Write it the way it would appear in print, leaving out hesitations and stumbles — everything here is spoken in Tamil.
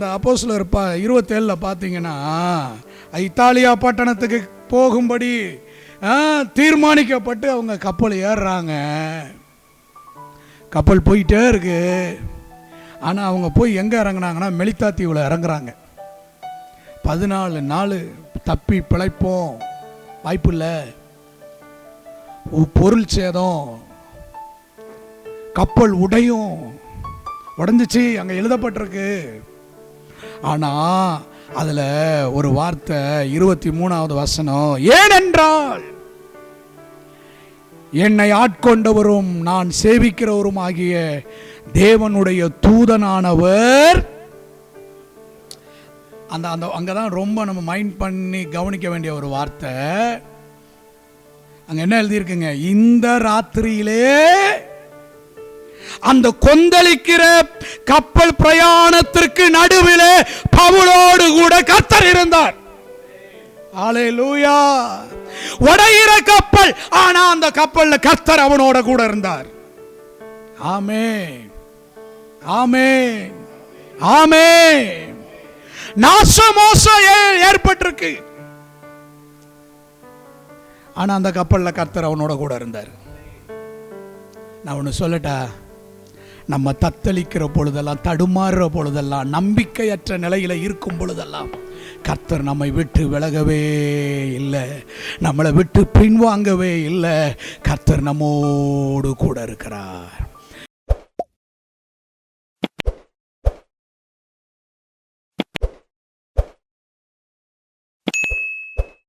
இந்த அப்போஸ்தலர் 27 பார்த்தீங்கன்னா, இத்தாலியா பட்டணத்துக்கு போகும்படி தீர்மானிக்கப்பட்டு அவங்க கப்பல் ஏறுறாங்க. கப்பல் போயிட்டே இருக்கு. ஆனால் அவங்க போய் எங்கே இறங்குனாங்கன்னா, மெலித்தா தீவில் இறங்குறாங்க. 14 நாள் தப்பி பிழைப்போம், வாய்ப்பு இல்லை, பொருள் சேதம், கப்பல் உடையும், உடஞ்சிச்சு அங்கே எழுதப்பட்டிருக்கு. ஆனால் அதில் ஒரு வார்த்தை 23வது வசனம், ஏனென்றால் என்னை ஆட்கொண்டவரும் நான் சேவிக்கிறவரும் ஆகிய தேவனுடைய தூதனானவர். அந்த அந்த அங்கதான் ரொம்ப நம்ம மைண்ட் பண்ணி கவனிக்க வேண்டிய ஒரு வார்த்தை. அங்க என்ன எழுதியிருக்குங்க, இந்த ராத்திரியிலே அந்த கொந்தளிக்கிற கப்பல் பிரயாணத்திற்கு நடுவிலே பவுலோடு கூட கர்த்தர் இருந்தார். ஹல்லேலூயா. உடையிற கப்பல், ஆனா அந்த கப்பல்ல கர்த்தர் அவனோட கூட இருந்தார். ஆமென், ஆமென், ஆமென். நாசமோசம் ஏற்பட்டிருக்கு, ஆனா அந்த கப்பல்ல கர்த்தர் அவனோட கூட இருந்தார். நான் ஒன்று சொல்லட்டா, நம்ம தத்தளிக்கிற பொழுதெல்லாம், தடுமாறுற பொழுதெல்லாம், நம்பிக்கையற்ற நிலையில் இருக்கும் பொழுதெல்லாம் கர்த்தர் நம்மை விட்டு விலகவே இல்லை, நம்மளை விட்டு பின்வாங்கவே இல்லை. கர்த்தர் நம்மோடு கூட இருக்கிறார்.